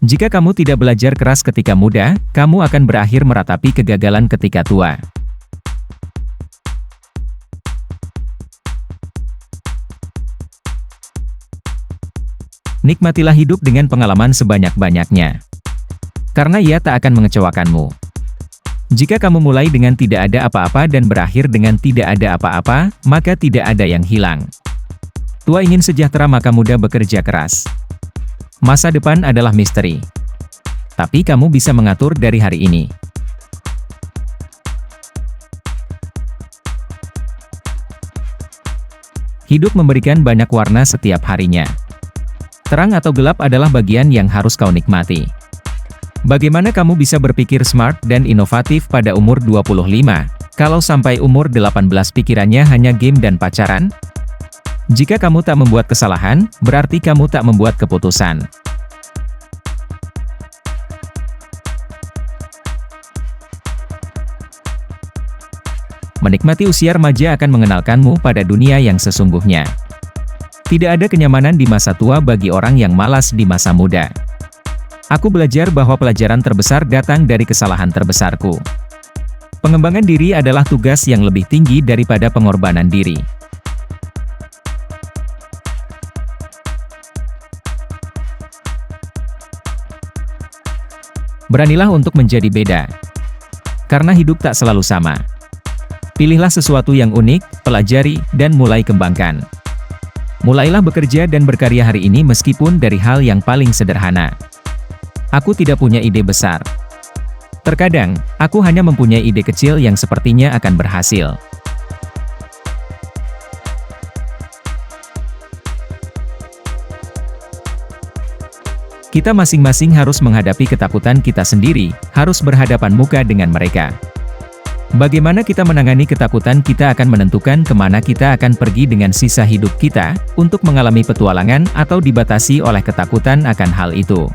Jika kamu tidak belajar keras ketika muda, kamu akan berakhir meratapi kegagalan ketika tua. Nikmatilah hidup dengan pengalaman sebanyak-banyaknya. Karena ia tak akan mengecewakanmu. Jika kamu mulai dengan tidak ada apa-apa dan berakhir dengan tidak ada apa-apa, maka tidak ada yang hilang. Tua ingin sejahtera maka muda bekerja keras. Masa depan adalah misteri. Tapi kamu bisa mengatur dari hari ini. Hidup memberikan banyak warna setiap harinya. Terang atau gelap adalah bagian yang harus kau nikmati. Bagaimana kamu bisa berpikir smart dan inovatif pada umur 25, kalau sampai umur 18 pikirannya hanya game dan pacaran? Jika kamu tak membuat kesalahan, berarti kamu tak membuat keputusan. Menikmati usia remaja akan mengenalkanmu pada dunia yang sesungguhnya. Tidak ada kenyamanan di masa tua bagi orang yang malas di masa muda. Aku belajar bahwa pelajaran terbesar datang dari kesalahan terbesarku. Pengembangan diri adalah tugas yang lebih tinggi daripada pengorbanan diri. Beranilah untuk menjadi beda. Karena hidup tak selalu sama. Pilihlah sesuatu yang unik, pelajari, dan mulai kembangkan. Mulailah bekerja dan berkarya hari ini meskipun dari hal yang paling sederhana. Aku tidak punya ide besar. Terkadang, aku hanya mempunyai ide kecil yang sepertinya akan berhasil. Kita masing-masing harus menghadapi ketakutan kita sendiri, harus berhadapan muka dengan mereka. Bagaimana kita menangani ketakutan kita akan menentukan kemana kita akan pergi dengan sisa hidup kita, untuk mengalami petualangan atau dibatasi oleh ketakutan akan hal itu.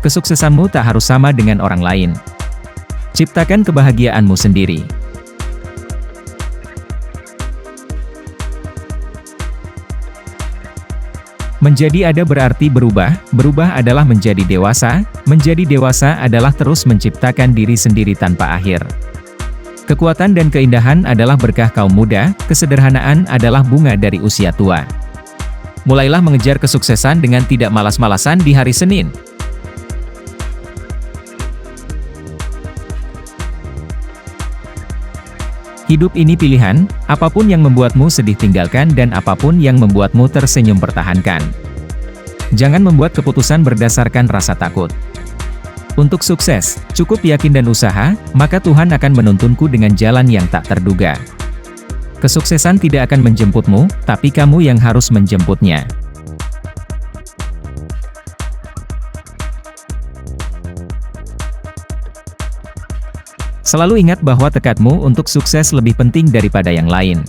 Kesuksesanmu tak harus sama dengan orang lain. Ciptakan kebahagiaanmu sendiri. Menjadi ada berarti berubah, berubah adalah menjadi dewasa adalah terus menciptakan diri sendiri tanpa akhir. Kekuatan dan keindahan adalah berkah kaum muda, kesederhanaan adalah bunga dari usia tua. Mulailah mengejar kesuksesan dengan tidak malas-malasan di hari Senin. Hidup ini pilihan, apapun yang membuatmu sedih tinggalkan dan apapun yang membuatmu tersenyum pertahankan. Jangan membuat keputusan berdasarkan rasa takut. Untuk sukses, cukup yakin dan usaha, maka Tuhan akan menuntunku dengan jalan yang tak terduga. Kesuksesan tidak akan menjemputmu, tapi kamu yang harus menjemputnya. Selalu ingat bahwa tekadmu untuk sukses lebih penting daripada yang lain.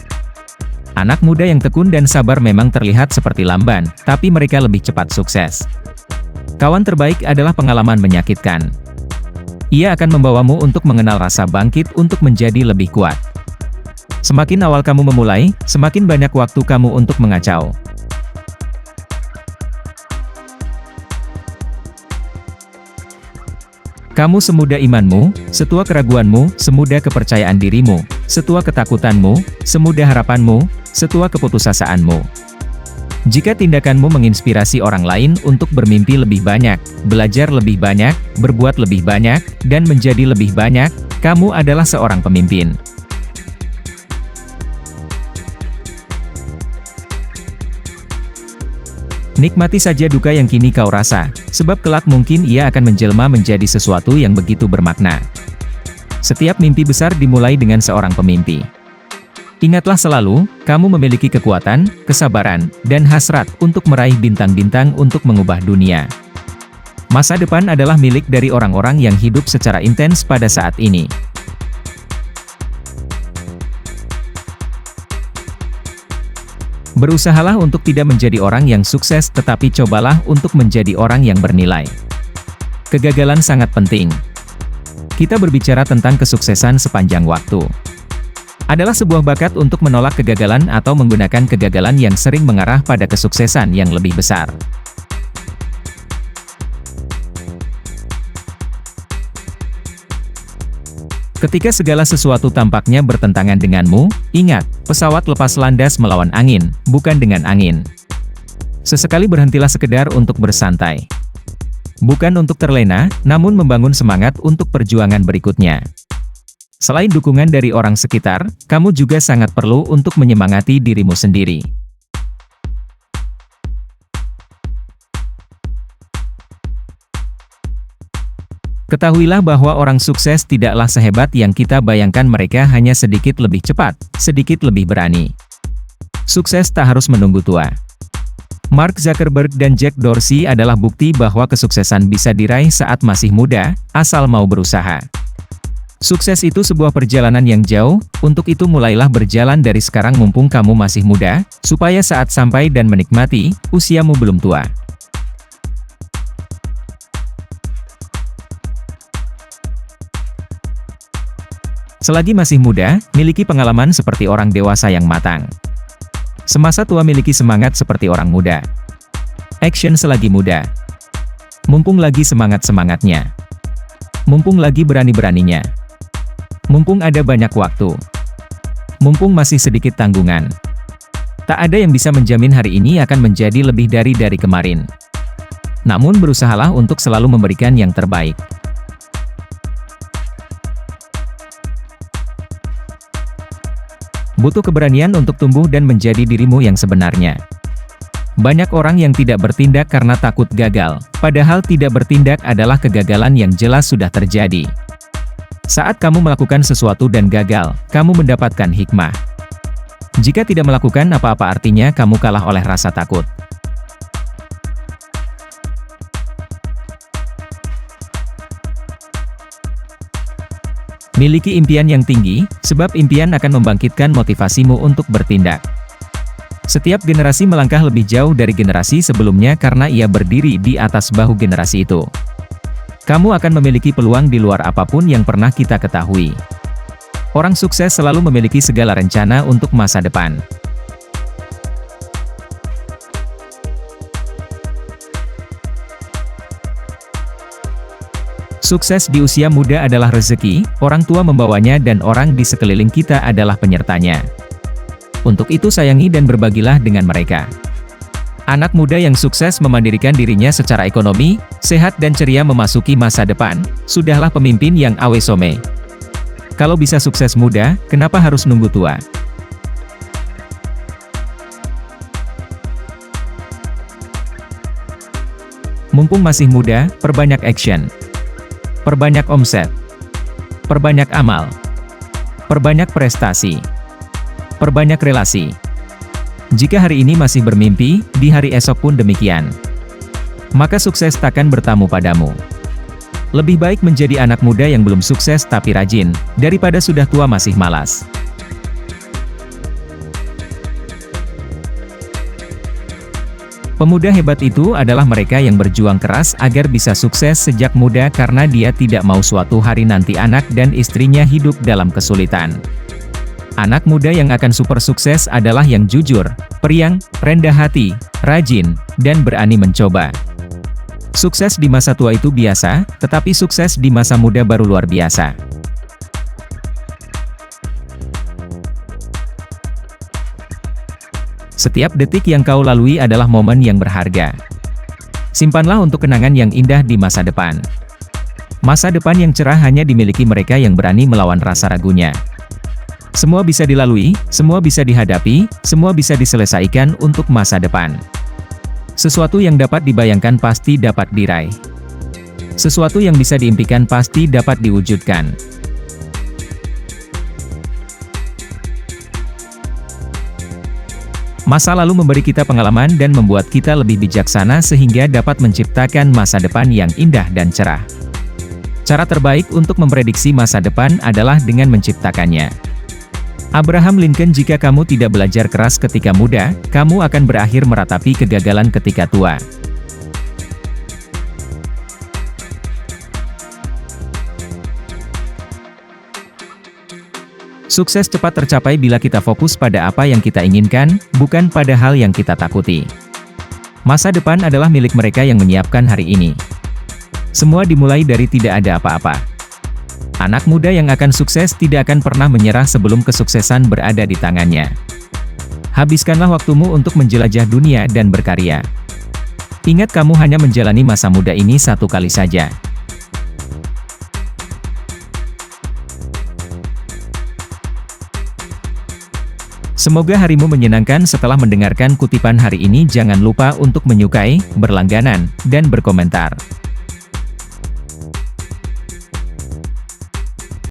Anak muda yang tekun dan sabar memang terlihat seperti lamban, tapi mereka lebih cepat sukses. Kawan terbaik adalah pengalaman menyakitkan. Ia akan membawamu untuk mengenal rasa bangkit untuk menjadi lebih kuat. Semakin awal kamu memulai, semakin banyak waktu kamu untuk mengacau. Kamu semuda imanmu, setua keraguanmu, semuda kepercayaan dirimu, setua ketakutanmu, semuda harapanmu, setua keputusaasaanmu. Jika tindakanmu menginspirasi orang lain untuk bermimpi lebih banyak, belajar lebih banyak, berbuat lebih banyak, dan menjadi lebih banyak, kamu adalah seorang pemimpin. Nikmati saja duka yang kini kau rasa, sebab kelak mungkin ia akan menjelma menjadi sesuatu yang begitu bermakna. Setiap mimpi besar dimulai dengan seorang pemimpi. Ingatlah selalu, kamu memiliki kekuatan, kesabaran, dan hasrat untuk meraih bintang-bintang untuk mengubah dunia. Masa depan adalah milik dari orang-orang yang hidup secara intens pada saat ini. Berusahalah untuk tidak menjadi orang yang sukses tetapi cobalah untuk menjadi orang yang bernilai. Kegagalan sangat penting. Kita berbicara tentang kesuksesan sepanjang waktu. Adalah sebuah bakat untuk menolak kegagalan atau menggunakan kegagalan yang sering mengarah pada kesuksesan yang lebih besar. Ketika segala sesuatu tampaknya bertentangan denganmu, ingat, pesawat lepas landas melawan angin, bukan dengan angin. Sesekali berhentilah sekedar untuk bersantai. Bukan untuk terlena, namun membangun semangat untuk perjuangan berikutnya. Selain dukungan dari orang sekitar, kamu juga sangat perlu untuk menyemangati dirimu sendiri. Ketahuilah bahwa orang sukses tidaklah sehebat yang kita bayangkan, mereka hanya sedikit lebih cepat, sedikit lebih berani. Sukses tak harus menunggu tua. Mark Zuckerberg dan Jack Dorsey adalah bukti bahwa kesuksesan bisa diraih saat masih muda, asal mau berusaha. Sukses itu sebuah perjalanan yang jauh, untuk itu mulailah berjalan dari sekarang mumpung kamu masih muda, supaya saat sampai dan menikmati, usiamu belum tua. Selagi masih muda, miliki pengalaman seperti orang dewasa yang matang. Semasa tua miliki semangat seperti orang muda. Action selagi muda. Mumpung lagi semangat-semangatnya. Mumpung lagi berani-beraninya. Mumpung ada banyak waktu. Mumpung masih sedikit tanggungan. Tak ada yang bisa menjamin hari ini akan menjadi lebih dari kemarin. Namun berusahalah untuk selalu memberikan yang terbaik. Butuh keberanian untuk tumbuh dan menjadi dirimu yang sebenarnya. Banyak orang yang tidak bertindak karena takut gagal, padahal tidak bertindak adalah kegagalan yang jelas sudah terjadi. Saat kamu melakukan sesuatu dan gagal, kamu mendapatkan hikmah. Jika tidak melakukan apa-apa artinya kamu kalah oleh rasa takut. Miliki impian yang tinggi, sebab impian akan membangkitkan motivasimu untuk bertindak. Setiap generasi melangkah lebih jauh dari generasi sebelumnya karena ia berdiri di atas bahu generasi itu. Kamu akan memiliki peluang di luar apapun yang pernah kita ketahui. Orang sukses selalu memiliki segala rencana untuk masa depan. Sukses di usia muda adalah rezeki, orang tua membawanya dan orang di sekeliling kita adalah penyertanya. Untuk itu sayangi dan berbagilah dengan mereka. Anak muda yang sukses memandirikan dirinya secara ekonomi, sehat dan ceria memasuki masa depan, sudahlah pemimpin yang awesome. Kalau bisa sukses muda, kenapa harus nunggu tua? Mumpung masih muda, perbanyak action. Perbanyak omset, perbanyak amal, perbanyak prestasi, perbanyak relasi. Jika hari ini masih bermimpi, di hari esok pun demikian. Maka sukses takkan bertamu padamu. Lebih baik menjadi anak muda yang belum sukses tapi rajin, daripada sudah tua masih malas. Pemuda hebat itu adalah mereka yang berjuang keras agar bisa sukses sejak muda karena dia tidak mau suatu hari nanti anak dan istrinya hidup dalam kesulitan. Anak muda yang akan super sukses adalah yang jujur, periang, rendah hati, rajin, dan berani mencoba. Sukses di masa tua itu biasa, tetapi sukses di masa muda baru luar biasa. Setiap detik yang kau lalui adalah momen yang berharga. Simpanlah untuk kenangan yang indah di masa depan. Masa depan yang cerah hanya dimiliki mereka yang berani melawan rasa ragunya. Semua bisa dilalui, semua bisa dihadapi, semua bisa diselesaikan untuk masa depan. Sesuatu yang dapat dibayangkan pasti dapat diraih. Sesuatu yang bisa diimpikan pasti dapat diwujudkan. Masa lalu memberi kita pengalaman dan membuat kita lebih bijaksana sehingga dapat menciptakan masa depan yang indah dan cerah. Cara terbaik untuk memprediksi masa depan adalah dengan menciptakannya. Abraham Lincoln, jika kamu tidak belajar keras ketika muda, kamu akan berakhir meratapi kegagalan ketika tua. Sukses cepat tercapai bila kita fokus pada apa yang kita inginkan, bukan pada hal yang kita takuti. Masa depan adalah milik mereka yang menyiapkan hari ini. Semua dimulai dari tidak ada apa-apa. Anak muda yang akan sukses tidak akan pernah menyerah sebelum kesuksesan berada di tangannya. Habiskanlah waktumu untuk menjelajah dunia dan berkarya. Ingat, kamu hanya menjalani masa muda ini satu kali saja. Semoga harimu menyenangkan. Setelah mendengarkan kutipan hari ini, jangan lupa untuk menyukai, berlangganan, dan berkomentar.